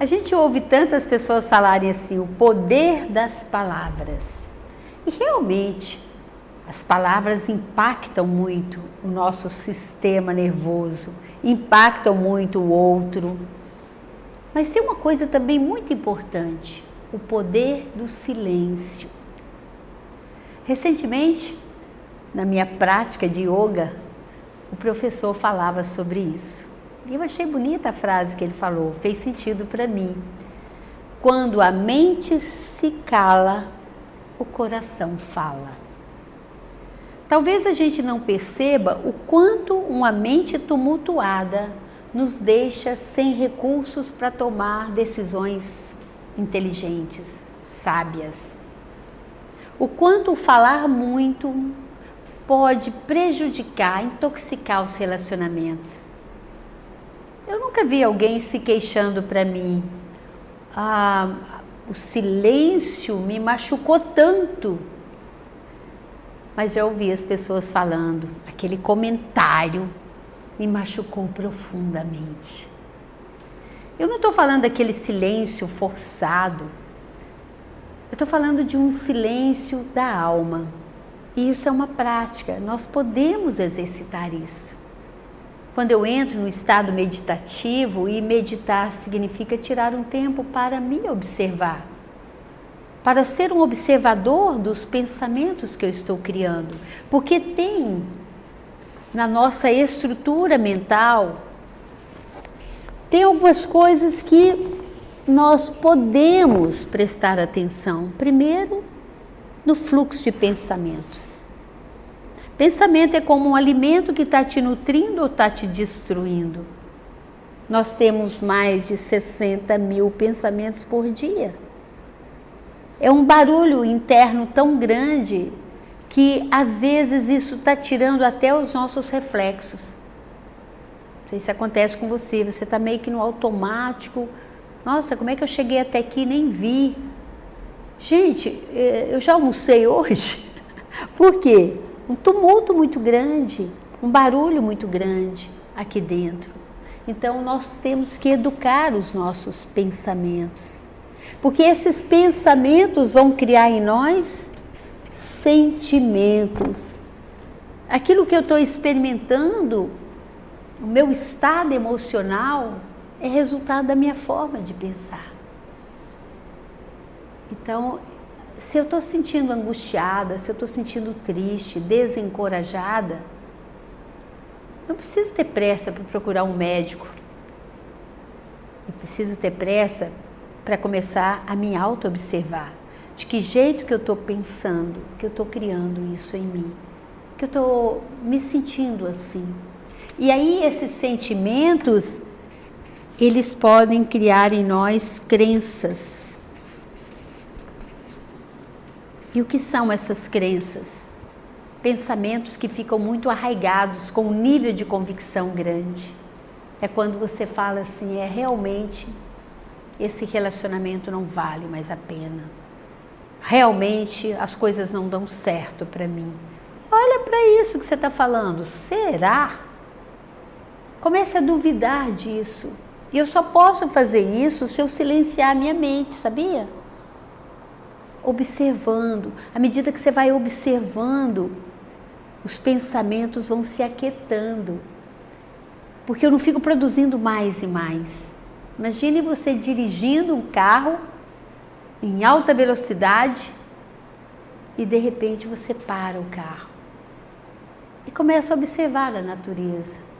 A gente ouve tantas pessoas falarem assim, o poder das palavras. E realmente, as palavras impactam muito o nosso sistema nervoso, impactam muito o outro. Mas tem uma coisa também muito importante, o poder do silêncio. Recentemente, na minha prática de yoga, o professor falava sobre isso. E eu achei bonita a frase que ele falou, fez sentido para mim. Quando a mente se cala, o coração fala. Talvez a gente não perceba o quanto uma mente tumultuada nos deixa sem recursos para tomar decisões inteligentes, sábias. O quanto o falar muito pode prejudicar, intoxicar os relacionamentos. Eu nunca vi alguém se queixando para mim, o silêncio me machucou tanto. Mas já ouvi as pessoas falando, aquele comentário me machucou profundamente. Eu não estou falando daquele silêncio forçado, eu estou falando de um silêncio da alma. E isso é uma prática, nós podemos exercitar isso. Quando eu entro no estado meditativo, e meditar significa tirar um tempo para me observar, para ser um observador dos pensamentos que eu estou criando. Porque tem na nossa estrutura mental, tem algumas coisas que nós podemos prestar atenção. Primeiro, no fluxo de pensamentos. Pensamento é como um alimento que está te nutrindo ou está te destruindo. Nós temos mais de 60 mil pensamentos por dia. É um barulho interno tão grande que às vezes isso está tirando até os nossos reflexos. Não sei se acontece com você, você está meio que no automático. Nossa, como é que eu cheguei até aqui e nem vi? Gente, eu já almocei hoje. Por quê? Um tumulto muito grande, um barulho muito grande aqui dentro. Então nós temos que educar os nossos pensamentos. Porque esses pensamentos vão criar em nós sentimentos. Aquilo que eu estou experimentando, o meu estado emocional, é resultado da minha forma de pensar. Então, se eu estou sentindo angustiada, se eu estou sentindo triste, desencorajada, não preciso ter pressa para procurar um médico. Eu preciso ter pressa para começar a me auto-observar. De que jeito que eu estou pensando, que eu estou criando isso em mim, que eu estou me sentindo assim. E aí esses sentimentos, eles podem criar em nós crenças. E o que são essas crenças? Pensamentos que ficam muito arraigados, com um nível de convicção grande. É quando você fala assim, realmente, esse relacionamento não vale mais a pena. Realmente, as coisas não dão certo para mim. Olha para isso que você está falando. Será? Comece a duvidar disso. E eu só posso fazer isso se eu silenciar a minha mente, sabia? Observando. À medida que você vai observando, os pensamentos vão se aquietando. Porque eu não fico produzindo mais e mais. Imagine você dirigindo um carro em alta velocidade e de repente você para o carro e começa a observar a natureza.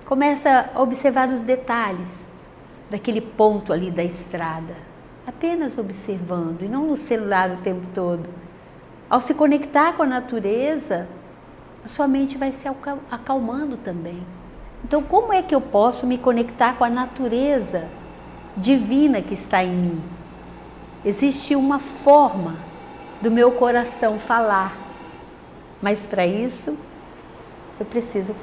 Começa a observar os detalhes daquele ponto ali da estrada. Apenas observando e não no celular o tempo todo. Ao se conectar com a natureza, a sua mente vai se acalmando também. Então, como é que eu posso me conectar com a natureza divina que está em mim? Existe uma forma do meu coração falar, mas para isso eu preciso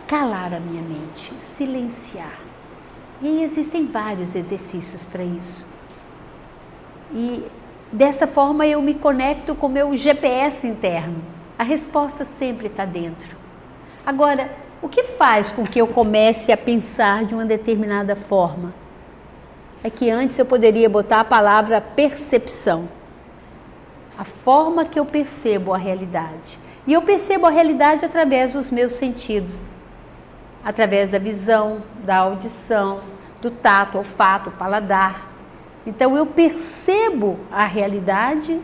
calar a minha mente, silenciar. E aí existem vários exercícios para isso. E dessa forma eu me conecto com o meu GPS interno. A resposta sempre está dentro. Agora, o que faz com que eu comece a pensar de uma determinada forma? é que antes eu poderia botar a palavra percepção. A forma que eu percebo a realidade. E eu percebo a realidade através dos meus sentidos. Através da visão, da audição, do tato, olfato, paladar. Então eu percebo a realidade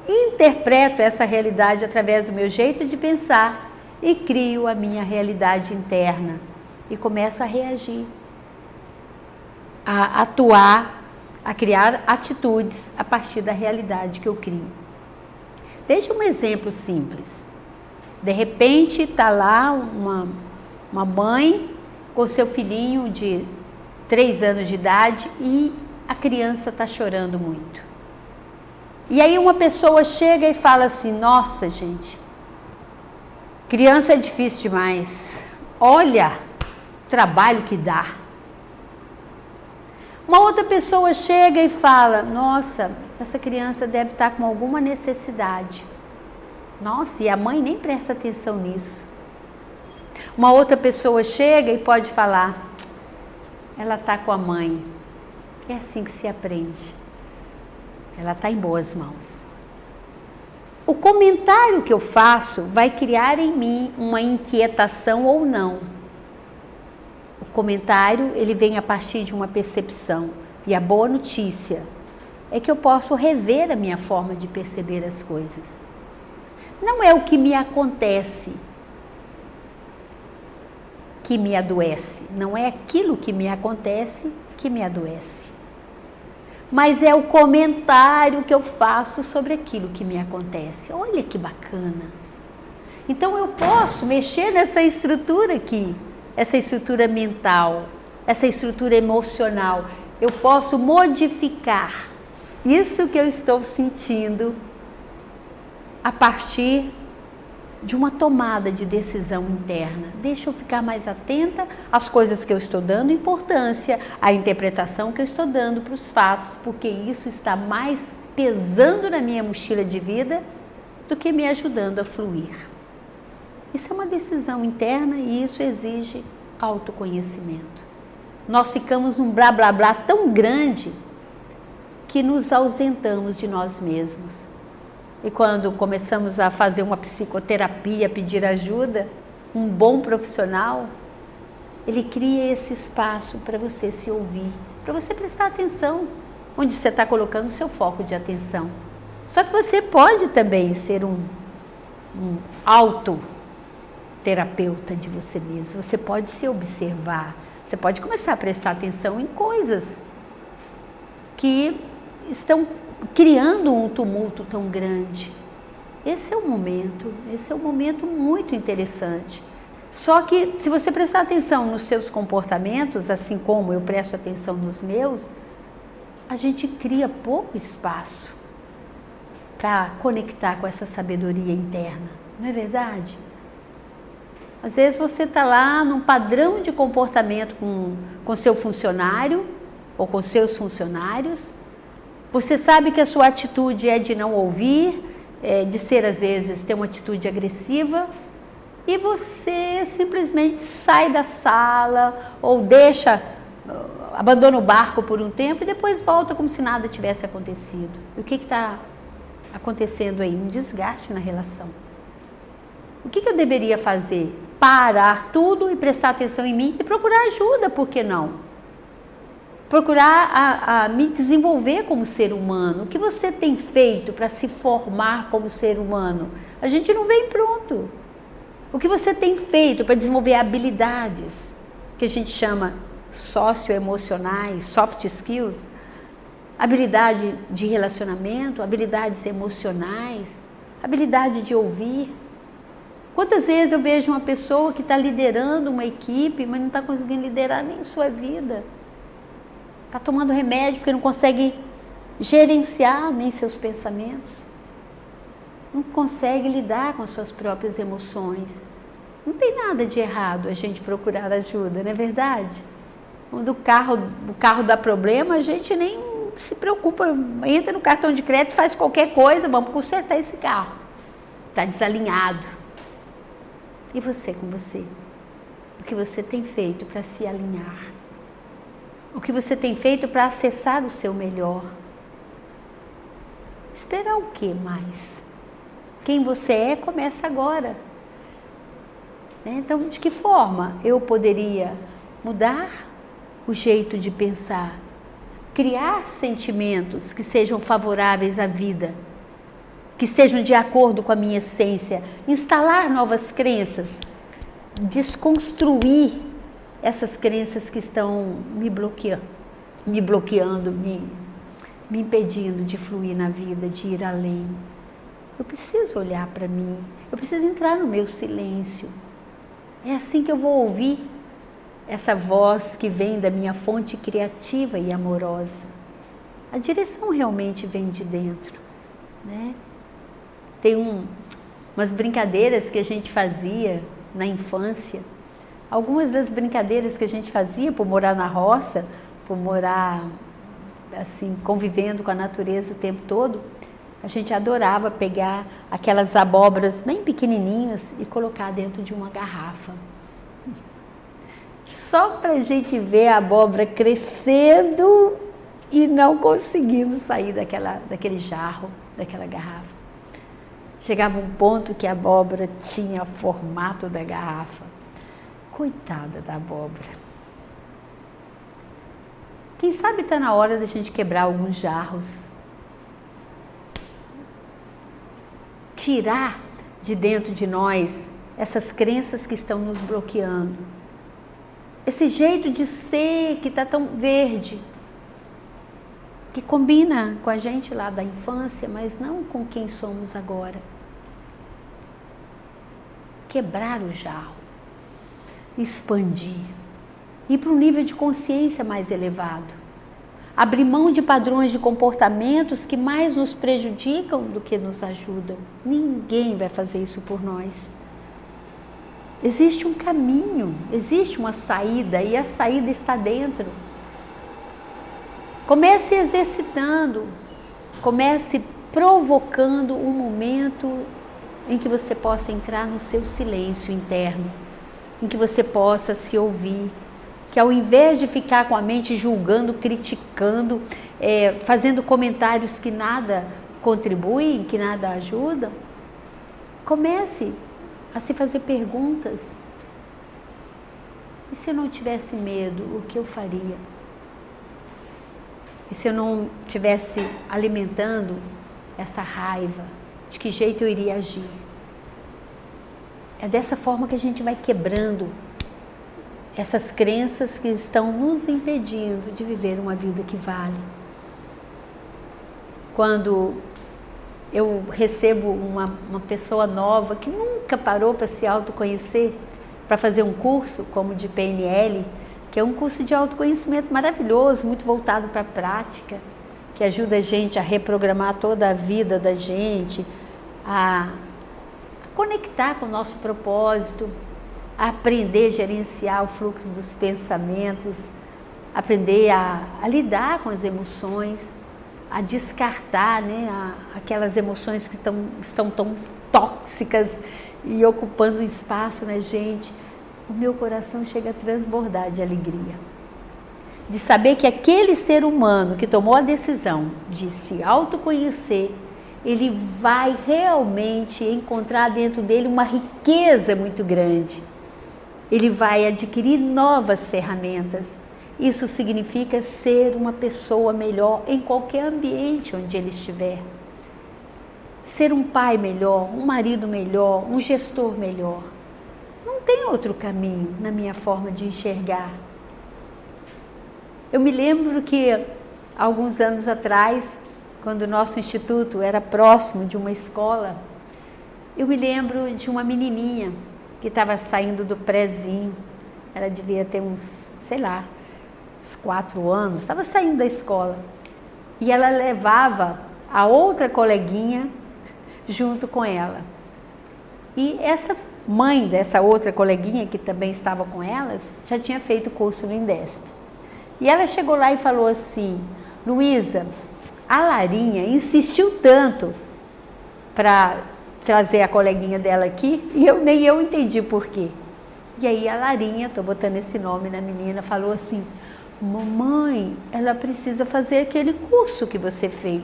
e interpreto essa realidade através do meu jeito de pensar e crio a minha realidade interna e começo a reagir, a atuar, a criar atitudes a partir da realidade que eu crio. Deixa um exemplo simples. De repente está lá uma mãe com seu filhinho de 3 anos de idade e a criança está chorando muito. E aí uma pessoa chega e fala assim: nossa, gente, criança é difícil demais. Olha o trabalho que dá. Uma outra pessoa chega e fala: nossa, essa criança deve estar com alguma necessidade. Nossa, e a mãe nem presta atenção nisso. Uma outra pessoa chega e pode falar: ela está com a mãe. É assim que se aprende. Ela está em boas mãos. O comentário que eu faço vai criar em mim uma inquietação ou não. O comentário, ele vem a partir de uma percepção. E a boa notícia é que eu posso rever a minha forma de perceber as coisas. Não é o que me acontece que me adoece. Não é aquilo que me acontece que me adoece. Mas é o comentário que eu faço sobre aquilo que me acontece. Olha que bacana. Então eu posso mexer nessa estrutura aqui, essa estrutura mental, essa estrutura emocional. Eu posso modificar isso que eu estou sentindo a partir de uma tomada de decisão interna. Deixa eu ficar mais atenta às coisas que eu estou dando importância, à interpretação que eu estou dando para os fatos, porque isso está mais pesando na minha mochila de vida do que me ajudando a fluir. Isso é uma decisão interna e isso exige autoconhecimento. Nós ficamos num blá blá blá tão grande que nos ausentamos de nós mesmos. E quando começamos a fazer uma psicoterapia, pedir ajuda, um bom profissional, ele cria esse espaço para você se ouvir, para você prestar atenção, onde você está colocando o seu foco de atenção. Só que você pode também ser um autoterapeuta de você mesmo, você pode se observar, você pode começar a prestar atenção em coisas que estão criando um tumulto tão grande. Esse é um momento muito interessante. Só que se você prestar atenção nos seus comportamentos, assim como eu presto atenção nos meus, a gente cria pouco espaço para conectar com essa sabedoria interna, não é verdade? Às vezes você está lá num padrão de comportamento com seu funcionário ou com seus funcionários. Você sabe que a sua atitude é de não ouvir, de ser às vezes, ter uma atitude agressiva, e você simplesmente sai da sala ou abandona o barco por um tempo e depois volta como se nada tivesse acontecido. E o que está acontecendo aí? Um desgaste na relação. O que eu deveria fazer? Parar tudo e prestar atenção em mim e procurar ajuda, por que não? Procurar a me desenvolver como ser humano. O que você tem feito para se formar como ser humano? A gente não vem pronto. O que você tem feito para desenvolver habilidades, que a gente chama socioemocionais, soft skills, habilidade de relacionamento, habilidades emocionais, habilidade de ouvir. Quantas vezes eu vejo uma pessoa que está liderando uma equipe, mas não está conseguindo liderar nem sua vida? Está tomando remédio porque não consegue gerenciar nem seus pensamentos. Não consegue lidar com as suas próprias emoções. Não tem nada de errado a gente procurar ajuda, não é verdade? Quando o carro dá problema, a gente nem se preocupa. Entra no cartão de crédito, faz qualquer coisa, vamos consertar esse carro. Está desalinhado. E você com você? O que você tem feito para se alinhar? O que você tem feito para acessar o seu melhor? Esperar o que mais? Quem você é começa agora. Então, de que forma eu poderia mudar o jeito de pensar? Criar sentimentos que sejam favoráveis à vida, que estejam de acordo com a minha essência, instalar novas crenças, desconstruir essas crenças que estão me bloqueando, me impedindo de fluir na vida, de ir além. Eu preciso olhar para mim, eu preciso entrar no meu silêncio. É assim que eu vou ouvir essa voz que vem da minha fonte criativa e amorosa. A direção realmente vem de dentro, né? Tem umas brincadeiras que a gente fazia na infância. Algumas das brincadeiras que a gente fazia por morar na roça, por morar assim, convivendo com a natureza o tempo todo, a gente adorava pegar aquelas abóboras bem pequenininhas e colocar dentro de uma garrafa. Só para a gente ver a abóbora crescendo e não conseguindo sair daquele jarro, daquela garrafa. Chegava um ponto que a abóbora tinha o formato da garrafa. Coitada da abóbora. Quem sabe está na hora da gente quebrar alguns jarros. Tirar de dentro de nós essas crenças que estão nos bloqueando. Esse jeito de ser que está tão verde, que combina com a gente lá da infância, mas não com quem somos agora. Quebrar o jarro, expandir, ir para um nível de consciência mais elevado. Abrir mão de padrões de comportamentos que mais nos prejudicam do que nos ajudam. Ninguém vai fazer isso por nós. Existe um caminho, existe uma saída e a saída está dentro. Comece exercitando, comece provocando um momento em que você possa entrar no seu silêncio interno, em que você possa se ouvir, que ao invés de ficar com a mente julgando, criticando, fazendo comentários que nada contribuem, que nada ajudam, comece a se fazer perguntas. E se eu não tivesse medo, o que eu faria? E se eu não estivesse alimentando essa raiva, de que jeito eu iria agir? É dessa forma que a gente vai quebrando essas crenças que estão nos impedindo de viver uma vida que vale. Quando eu recebo uma pessoa nova que nunca parou para se autoconhecer, para fazer um curso como o de PNL, que é um curso de autoconhecimento maravilhoso, muito voltado para a prática, que ajuda a gente a reprogramar toda a vida da gente, a conectar com o nosso propósito, a aprender a gerenciar o fluxo dos pensamentos, aprender a lidar com as emoções, a descartar, né, aquelas emoções que estão tão tóxicas e ocupando espaço na gente. O meu coração chega a transbordar de alegria, de saber que aquele ser humano que tomou a decisão de se autoconhecer, ele vai realmente encontrar dentro dele uma riqueza muito grande. Ele vai adquirir novas ferramentas. Isso significa ser uma pessoa melhor em qualquer ambiente onde ele estiver. Ser um pai melhor, um marido melhor, um gestor melhor. Não tem outro caminho na minha forma de enxergar. Eu me lembro que, alguns anos atrás, quando o nosso instituto era próximo de uma escola, eu me lembro de uma menininha que estava saindo do prézinho. Ela devia ter uns 4 anos, estava saindo da escola. E ela levava a outra coleguinha junto com ela. E essa mãe dessa outra coleguinha, que também estava com elas, já tinha feito o curso no Indesp. E ela chegou lá e falou assim: Luísa, a Larinha insistiu tanto para trazer a coleguinha dela aqui, e nem eu entendi por quê. E aí a Larinha, estou botando esse nome na menina, falou assim: mamãe, ela precisa fazer aquele curso que você fez.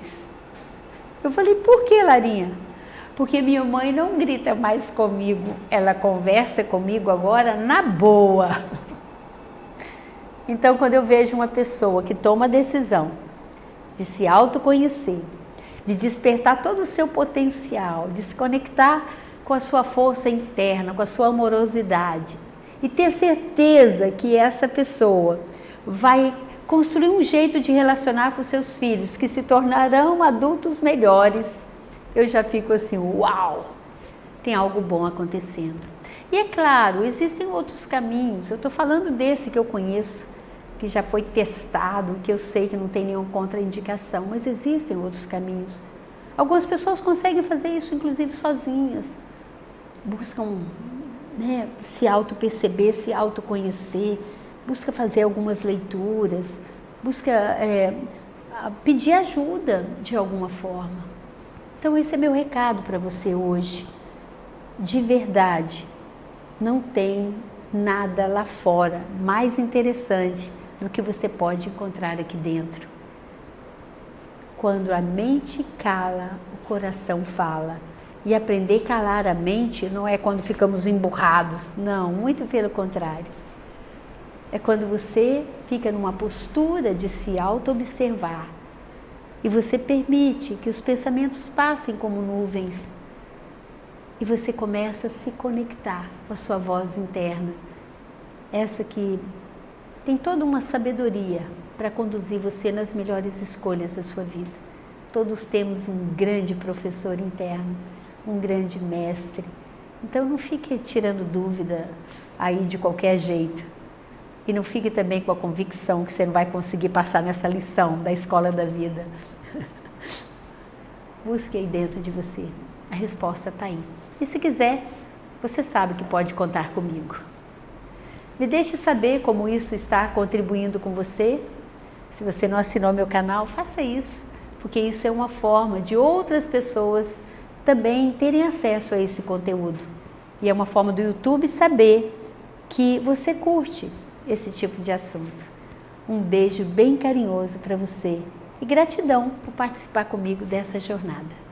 Eu falei, por que, Larinha? Porque minha mãe não grita mais comigo, ela conversa comigo agora na boa. Então, quando eu vejo uma pessoa que toma a decisão de se autoconhecer, de despertar todo o seu potencial, de se conectar com a sua força interna, com a sua amorosidade, e ter certeza que essa pessoa vai construir um jeito de relacionar com seus filhos, que se tornarão adultos melhores, eu já fico assim, uau, tem algo bom acontecendo. E é claro, existem outros caminhos, eu estou falando desse que eu conheço, que já foi testado, que eu sei que não tem nenhuma contraindicação, mas existem outros caminhos. Algumas pessoas conseguem fazer isso, inclusive sozinhas, buscam se auto-perceber, se autoconhecer, busca fazer algumas leituras, busca pedir ajuda de alguma forma. Então esse é meu recado para você hoje. De verdade, não tem nada lá fora mais interessante do que você pode encontrar aqui dentro. Quando a mente cala, o coração fala. E aprender a calar a mente não é quando ficamos emburrados, não, muito pelo contrário. É quando você fica numa postura de se auto-observar e você permite que os pensamentos passem como nuvens e você começa a se conectar com a sua voz interna, essa que tem toda uma sabedoria para conduzir você nas melhores escolhas da sua vida. Todos temos um grande professor interno, um grande mestre. Então não fique tirando dúvida aí de qualquer jeito. E não fique também com a convicção que você não vai conseguir passar nessa lição da escola da vida. Busque aí dentro de você. A resposta está aí. E se quiser, você sabe que pode contar comigo. Me deixe saber como isso está contribuindo com você. Se você não assinou meu canal, faça isso, porque isso é uma forma de outras pessoas também terem acesso a esse conteúdo. E é uma forma do YouTube saber que você curte esse tipo de assunto. Um beijo bem carinhoso para você e gratidão por participar comigo dessa jornada.